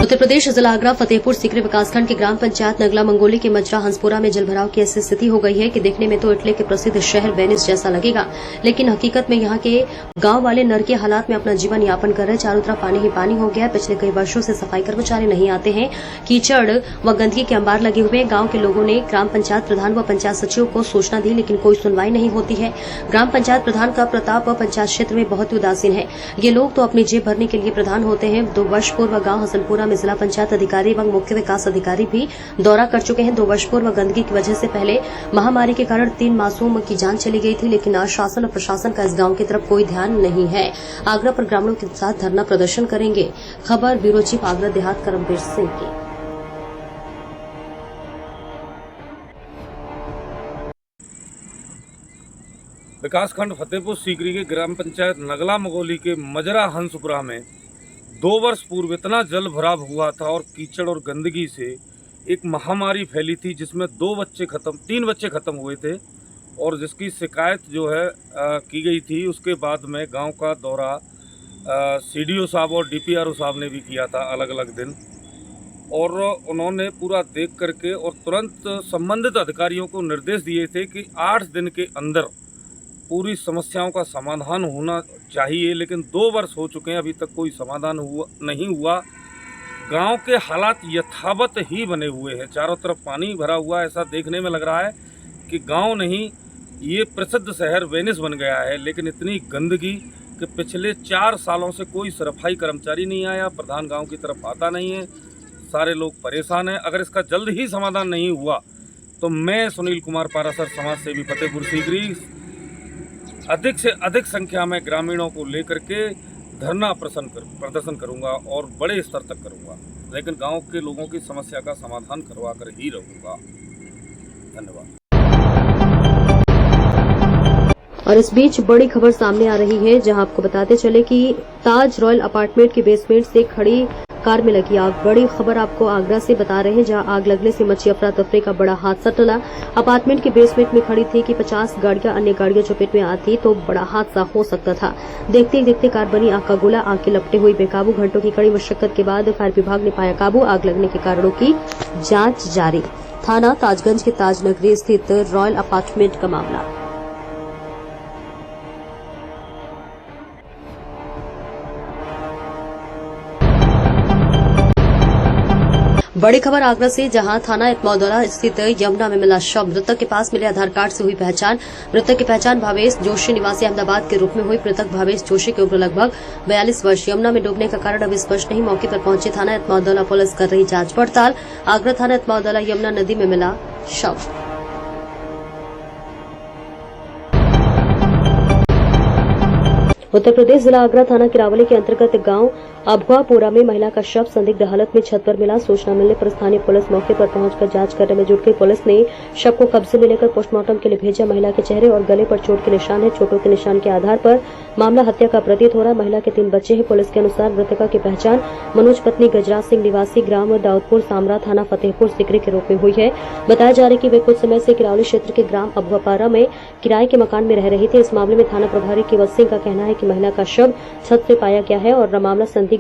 उत्तर प्रदेश जिला आगरा फतेहपुर सीकरी विकासखंड के ग्राम पंचायत नगला मंगोली के मजरा हंसपुरा में जलभराव की ऐसी स्थिति हो गई है कि देखने में तो इटली के प्रसिद्ध शहर वेनिस जैसा लगेगा, लेकिन हकीकत में यहाँ के गांव वाले नरकी हालात में अपना जीवन यापन कर रहे। चारों तरफ पानी ही पानी हो गया। पिछले कई वर्षों से सफाई कर्मचारी नहीं आते हैं। कीचड़ व गंदगी के अंबार लगे हुए। गांव के लोगों ने ग्राम पंचायत प्रधान व पंचायत सचिव को सूचना दी, लेकिन कोई सुनवाई नहीं होती है। ग्राम पंचायत प्रधान का प्रताप पंचायत क्षेत्र में बहुत ही उदासीन है। ये लोग तो अपनी जेब भरने के लिए प्रधान होते हैं। 2 वर्ष पूर्व गांव हसनपुरा में जिला पंचायत अधिकारी एवं मुख्य विकास अधिकारी भी दौरा कर चुके हैं। 2 वर्ष पूर्व गंदगी की वजह से पहले महामारी के कारण 3 मासूम की जान चली गई थी, लेकिन आज शासन और प्रशासन का इस गांव की तरफ कोई ध्यान नहीं है। आगरा पर ग्रामीणों के साथ धरना प्रदर्शन करेंगे। खबर ब्यूरो चीफ आगरा देहात करमवीर सिंह की। विकासखंड फतेहपुर सीकरी के ग्राम पंचायत नगला मंगोली के मजरा हंसपुरा में 2 वर्ष पूर्व इतना जल भराव हुआ था और कीचड़ और गंदगी से एक महामारी फैली थी, जिसमें 3 बच्चे खत्म हुए थे और जिसकी शिकायत जो है की गई थी। उसके बाद में गांव का दौरा सीडीओ साहब और डीपीआरओ साहब ने भी किया था अलग अलग दिन, और उन्होंने पूरा देख करके और तुरंत संबंधित अधिकारियों को निर्देश दिए थे कि 8 दिन के अंदर पूरी समस्याओं का समाधान होना चाहिए। लेकिन 2 वर्ष हो चुके हैं, अभी तक कोई समाधान नहीं हुआ। गांव के हालात यथावत ही बने हुए हैं। चारों तरफ पानी भरा हुआ है। ऐसा देखने में लग रहा है कि गांव नहीं, ये प्रसिद्ध शहर वेनिस बन गया है। लेकिन इतनी गंदगी कि पिछले 4 सालों से कोई सफाई कर्मचारी नहीं आया, प्रधान गाँव की तरफ आता नहीं है। सारे लोग परेशान हैं। अगर इसका जल्द ही समाधान नहीं हुआ तो मैं सुनील कुमार पारासर, समाज सेवी फतेहपुर सीकरी, अधिक से अधिक संख्या में ग्रामीणों को लेकर के धरना प्रदर्शन करूंगा और बड़े स्तर तक करूंगा, लेकिन गांव के लोगों की समस्या का समाधान करवा कर ही रहूंगा। धन्यवाद। और इस बीच बड़ी खबर सामने आ रही है, जहां आपको बताते चले कि ताज रॉयल अपार्टमेंट के बेसमेंट से खड़ी कार में लगी आग। बड़ी खबर आपको आगरा से बता रहे हैं, जहां आग लगने से मची अफरा तफरी का बड़ा हादसा टला। अपार्टमेंट के बेसमेंट में खड़ी थी कि 50 गाड़ियां अन्य गाड़ियां चपेट में आती तो बड़ा हादसा हो सकता था। देखते ही देखते कार बनी आग का गोला। आग के लपटे हुई बेकाबू। घंटों की कड़ी मशक्कत के बाद फायर विभाग ने पाया काबू। आग लगने के कारणों की जांच जारी। थाना ताजगंज के ताजनगरी स्थित रॉयल अपार्टमेंट का मामला। बड़ी खबर आगरा से, जहां थाना इत्मौदौला स्थित यमुना में मिला शव। मृतक के पास मिले आधार कार्ड से हुई पहचान। मृतक की पहचान भावेश जोशी निवासी अहमदाबाद के रूप में हुई। मृतक भावेश जोशी की उम्र लगभग 42 वर्ष। यमुना में डूबने का कारण अभी स्पष्ट नहीं। मौके पर पहुंची थाना इत्मौदौला पुलिस कर रही जांच पड़ताल। आगरा थाना इत्मौदौला यमुना नदी में मिला शव। उत्तर प्रदेश जिला आगरा थाना किरावली के अंतर्गत गांव अभुआपुरा में महिला का शव संदिग्ध हालत में छत पर मिला। सूचना मिलने पर स्थानीय पुलिस मौके पर पहुंचकर जांच करने में जुट गई। पुलिस ने शव को कब्जे में लेकर पोस्टमार्टम के लिए भेजा। महिला के चेहरे और गले पर चोट के निशान है। चोटों के निशान के आधार पर मामला हत्या का प्रतीत हो रहा है। महिला के 3 बच्चे हैं। पुलिस के अनुसार मृतका की पहचान मनोज पत्नी गजराज सिंह निवासी ग्राम दाऊदपुर सामरा थाना फतेहपुर सीकरी के रूप में हुई है। बताया जा रहा है कि वे कुछ समय से किरावली क्षेत्र के ग्राम अभुआपुरा में किराए के मकान में रह रही थी। इस मामले में थाना प्रभारी केवल सिंह का कहना है कि महिला का शव छत से पाया गया है और मामला संदिग्ध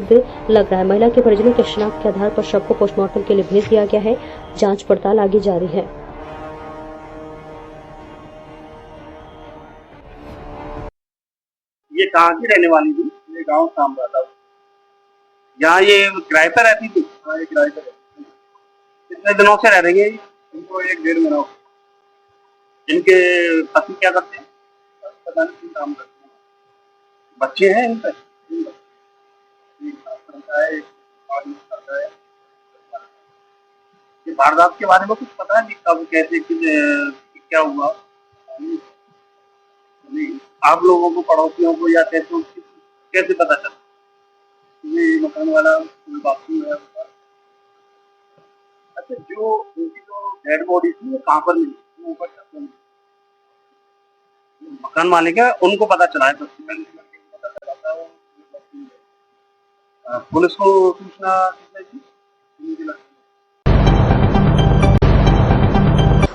लग रहा है। महिला के परिजनों के शिनाख्त के आधार पर शव को पोस्टमार्टम के लिए भेज दिया गया है। जांच पड़ताल आगे जारी है। ये कहाँ की रहने वाली थी? ये गांव सामरा था। यहाँ ये किराए पर रहती थी? हाँ, ये किराए पर रहती थी। कितने दिनों से रह रही है? इनको 1-1.5 महीना। इनके पति क्या करते हैं? पता नहीं, काम करते हैं। बच्चे हैं इनके? ये वारदात के बारे में कुछ पता है? कब, कैसे, क्या हुआ? आप लोगों को, पड़ोसियों को या कैसे पता चला? ये मकान वाला बाथरूम है। अच्छा, जो उनकी जो डेड बॉडी थी वो कहाँ पर मिली? ऊपर छत में। मकान मालिक है, उनको पता चला है। पता चला था। पुलिस को सूचना दी।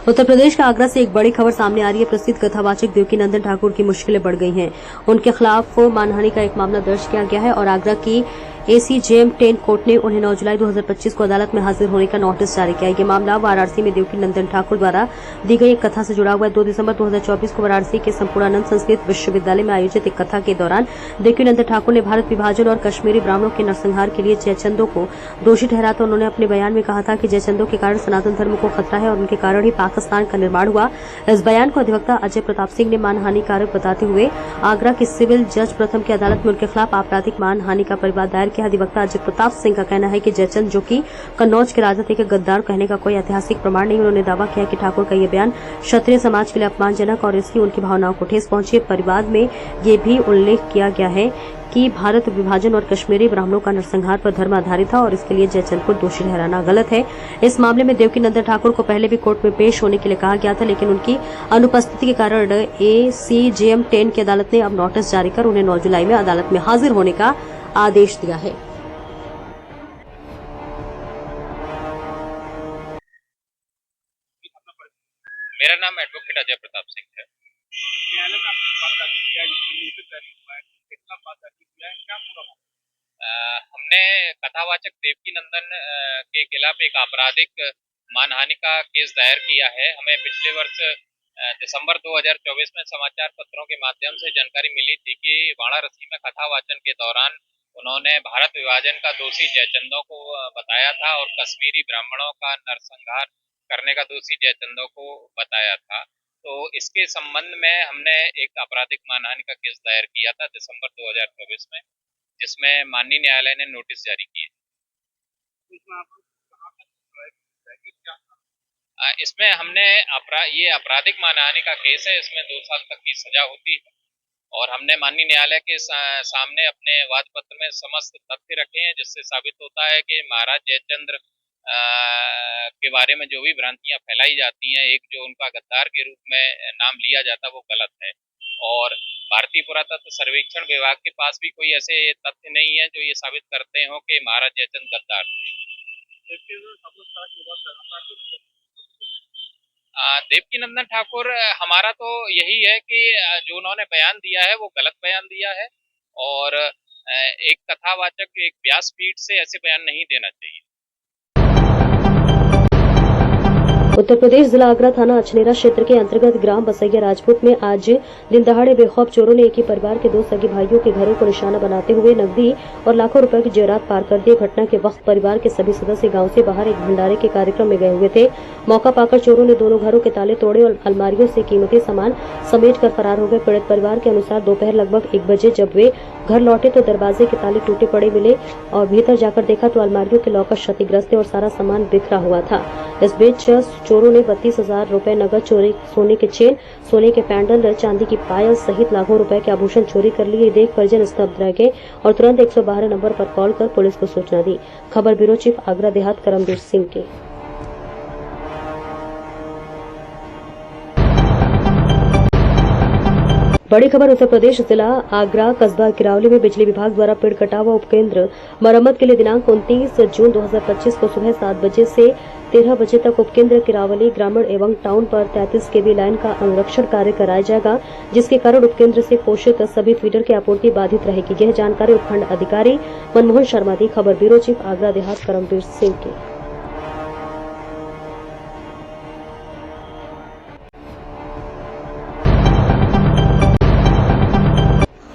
उत्तर प्रदेश के आगरा से एक बड़ी खबर सामने आ रही है। प्रसिद्ध कथावाचक देवकीनंदन ठाकुर की मुश्किलें बढ़ गई हैं। उनके खिलाफ मानहानि का एक मामला दर्ज किया गया है और आगरा की एसीजेएम 10 कोर्ट ने उन्हें 9 जुलाई 2025 को अदालत में हाजिर होने का नोटिस जारी किया। ये मामला वाराणसी में देवकी नंदन ठाकुर द्वारा दी गई एक कथा से जुड़ा हुआ है। 2 दिसंबर 2024 को वाराणसी के संपूर्णानंद संस्कृत विश्वविद्यालय में आयोजित एक कथा के दौरान देवकी नंदन ठाकुर ने भारत विभाजन और कश्मीरी ब्राह्मणों के नरसंहार के लिए जयचंदों को दोषी ठहराते उन्होंने अपने बयान में कहा था कि जयचंदों के कारण सनातन धर्म को खतरा है और उनके कारण ही पाकिस्तान का निर्माण हुआ। इस बयान को अधिवक्ता अजय प्रताप सिंह ने मानहानि कारक बताते हुए आगरा की सिविल जज प्रथम की अदालत में उनके खिलाफ आपराधिक मानहानि का परिवाद दायर किया। अधिवक्ता अजय प्रताप सिंह का कहना है कि जयचंद, जो कि कन्नौज के राजा थे, के गद्दार कहने का कोई ऐतिहासिक प्रमाण नहीं। उन्होंने दावा किया कि ठाकुर का यह बयान क्षत्रिय समाज के लिए अपमानजनक और इसकी उनकी भावनाओं को ठेस पहुंची। परिवाद में ये भी उल्लेख किया गया है कि भारत विभाजन और कश्मीरी ब्राह्मणों का नरसंहार पर धर्म आधारित था और इसके लिए जयचंद को दोषी ठहराना गलत है। इस मामले में देवकी नंदन ठाकुर को पहले भी कोर्ट में पेश होने के लिए कहा गया था, लेकिन उनकी अनुपस्थिति के कारण एसीजेएम 10 की अदालत ने अब नोटिस जारी कर उन्हें 9 जुलाई में अदालत में हाजिर होने का आदेश दिया है। मेरा नाम एडवोकेट अजय प्रताप सिंह है। हमने कथावाचक देवकी नंदन के खिलाफ एक आपराधिक मानहानि का केस दायर किया है। हमें पिछले वर्ष दिसंबर 2024 में समाचार पत्रों के माध्यम से जानकारी मिली थी कि वाराणसी में कथावाचन के दौरान उन्होंने भारत विभाजन का दोषी जयचंदों को बताया था और कश्मीरी ब्राह्मणों का नरसंहार करने का दोषी जयचंदों को बताया था। तो इसके संबंध में हमने एक आपराधिक मानहानि का केस दायर किया था दिसंबर 2024 में, जिसमें माननीय न्यायालय ने नोटिस जारी किए। इसमें हमने ये आपराधिक मानहानि का केस है। इसमें 2 साल तक की सजा होती है और हमने माननीय न्यायालय के सामने अपने वाद पत्र में समस्त तथ्य रखे हैं, जिससे साबित होता है कि महाराज जयचंद्र के बारे में जो भी भ्रांतियां फैलाई जाती हैं, एक जो उनका गद्दार के रूप में नाम लिया जाता है, वो गलत है। और भारतीय पुरातत्व सर्वेक्षण विभाग के पास भी कोई ऐसे तथ्य नहीं है जो ये साबित करते हो कि महाराज जयचंद गद्दार थे। देवकी नंदन ठाकुर, हमारा तो यही है कि जो उन्होंने बयान दिया है वो गलत बयान दिया है और एक कथावाचक एक व्यासपीठ से ऐसे बयान नहीं देना चाहिए। उत्तर प्रदेश जिला आगरा थाना अछनेरा क्षेत्र के अंतर्गत ग्राम बसैया राजपूत में आज दिन दहाड़े बेखौफ चोरों ने एक ही परिवार के 2 सगे भाइयों के घरों को निशाना बनाते हुए नकदी और लाखों रुपए की जेवरात पार कर दिए। घटना के वक्त परिवार के सभी सदस्य गांव से बाहर एक भंडारे के कार्यक्रम में गए हुए थे। मौका पाकर चोरों ने दोनों घरों के ताले तोड़े और अलमारियों से कीमती सामान समेट कर फरार हो गए। पीड़ित परिवार के अनुसार दोपहर लगभग 1 बजे जब वे घर लौटे तो दरवाजे के ताले टूटे पड़े मिले और भीतर जाकर देखा तो अलमारियों के लॉकर क्षतिग्रस्त और सारा सामान बिखरा हुआ था। इस बीच चोरों ने 32,000 रुपए नगद चोरी, सोने के चेन, सोने के पैंडल, चांदी की पायल सहित लाखों रुपए के आभूषण चोरी कर लिए। देख परिजन स्तब्ध रह गए और तुरंत 112 नंबर पर कॉल कर पुलिस को सूचना दी। खबर ब्यूरो चीफ आगरा देहात करमबीर सिंह की। बड़ी खबर उत्तर प्रदेश जिला आगरा कस्बा किरावली में बिजली विभाग द्वारा पेड़ कटाव उपकेंद्र मरम्मत के लिए दिनांक 29 जून 2025 को सुबह 7 बजे से 13 बजे तक उपकेंद्र किरावली ग्रामीण एवं टाउन पर 33 kV लाइन का अनुरक्षण कार्य कराया जाएगा, जिसके कारण उपकेंद्र से पोषित सभी फीडर की आपूर्ति बाधित रहेगी। यह जानकारी उपखंड अधिकारी मनमोहन शर्मा दी। खबर ब्यूरो चीफ आगरा देहात करमबीर सिंह की।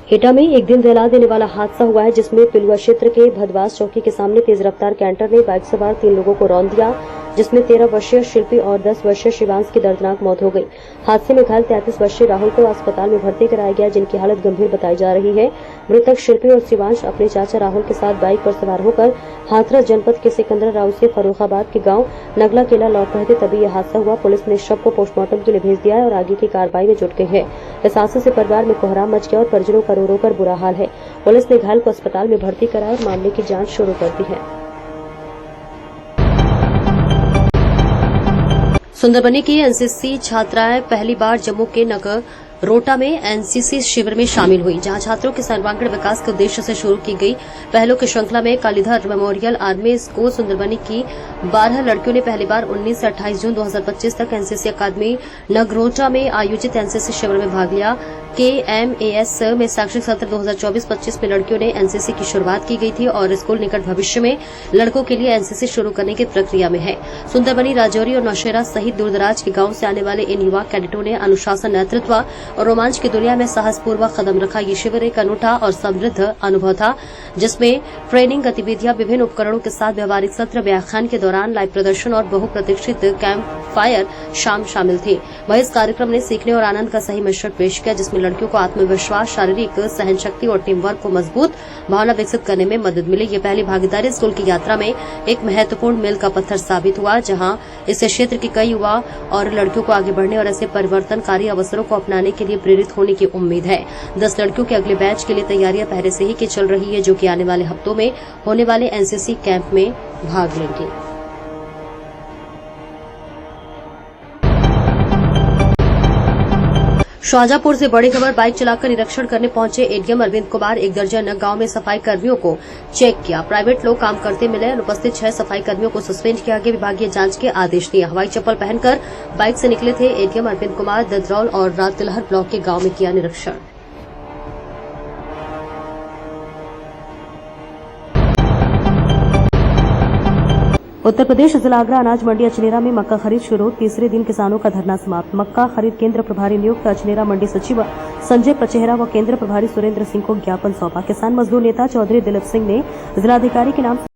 एटा में एक दिन दहला देने वाला हादसा हुआ है, जिसमें पिलुआ क्षेत्र के भदवास चौकी के सामने तेज रफ्तार कैंटर ने बाइक सवार 3 लोगों को रौंद दिया, जिसमें 13 वर्षीय शिल्पी और 10 वर्षीय शिवांश की दर्दनाक मौत हो गई। हादसे में घायल 33 वर्षीय राहुल को अस्पताल में भर्ती कराया गया, जिनकी हालत गंभीर बताई जा रही है। मृतक शिल्पी और शिवांश अपने चाचा राहुल के साथ बाइक पर सवार होकर हाथरस जनपद के सिकंदरा राव से फर्रुखाबाद के गांव नगला केला लौट रहे थे, तभी यह हादसा हुआ। पुलिस ने शव को पोस्टमार्टम के लिए भेज दिया है और आगे की कार्रवाई में जुट गई है। इस हादसे से परिवार में कोहराम मच गया और परिजनों का रो रो कर बुरा हाल है। पुलिस ने घायल को अस्पताल में भर्ती कराया और मामले की जांच शुरू कर दी है। सुंदरबनी की एनसीसी छात्राएं पहली बार जम्मू के नगर रोटा में एनसीसी शिविर में शामिल हुई, जहां छात्रों के सर्वांगीण विकास के उद्देश्य से शुरू की गई पहलों की श्रृंखला में Kalidhar memorial army school Sundarbani की 12 लड़कियों ने पहली बार 19 से 28 जून 2025 तक एनसीसी अकादमी नगरोटा में आयोजित एनसीसी शिविर में भाग लिया। KMAS में शैक्षणिक सत्र 2024-25 में लड़कियों ने एनसीसी की शुरुआत की गई थी और स्कूल निकट भविष्य में लड़कों के लिए एनसीसी शुरू करने की प्रक्रिया में है। सुंदरबनी, राजौरी और नौशेरा सहित दूरदराज के गांव से आने वाले इन युवा कैडेटों ने अनुशासन, नेतृत्व और रोमांच की दुनिया में साहसपूर्वक कदम रखा। ये शिविर एक अनूठा और समृद्ध अनुभव था, जिसमें ट्रेनिंग गतिविधियां, विभिन्न उपकरणों के साथ व्यवहारिक सत्र, व्याख्यान के दौरान लाइव प्रदर्शन और बहुप्रतीक्षित कैंप फायर शामिल थे। वहीं इस कार्यक्रम ने सीखने और आनंद का सही मिश्रण पेश किया, जिसमें लड़कियों को आत्मविश्वास, शारीरिक सहनशक्ति और टीम वर्क को मजबूत भावना विकसित करने में मदद मिली। ये पहली भागीदारी स्कूल की यात्रा में एक महत्वपूर्ण मील का पत्थर साबित हुआ, जहां इस क्षेत्र के कई युवा और लड़कियों को आगे बढ़ने और ऐसे परिवर्तनकारी अवसरों को अपनाने के लिए प्रेरित होने की उम्मीद है। 10 लड़कियों के अगले बैच के लिए तैयारियां पहले से ही की चल रही है, जो कि आने वाले हफ्तों में होने वाले एनसीसी कैंप में भाग लेंगे। शाहजहांपुर से बड़ी खबर। बाइक चलाकर निरीक्षण करने पहुंचे एडीएम अरविंद कुमार 1 दर्जन गांव में सफाई कर्मियों को चेक किया। प्राइवेट लोग काम करते मिले। अनुपस्थित 6 सफाई कर्मियों को सस्पेंड किया गया। विभागीय जांच के आदेश दिए। हवाई चप्पल पहनकर बाइक से निकले थे एडीएम अरविंद कुमार। ददरौल और रातिलहर ब्लॉक के गांव में किया निरीक्षण। उत्तर प्रदेश जिला आगरा अनाज मंडी अचनेरा में मक्का खरीद शुरू। तीसरे दिन किसानों का धरना समाप्त। मक्का खरीद केंद्र प्रभारी नियुक्त अचनेरा मंडी सचिव संजय पचेहरा व केंद्र प्रभारी सुरेंद्र सिंह को ज्ञापन सौंपा। किसान मजदूर नेता चौधरी दिलीप सिंह ने जिलाधिकारी के नाम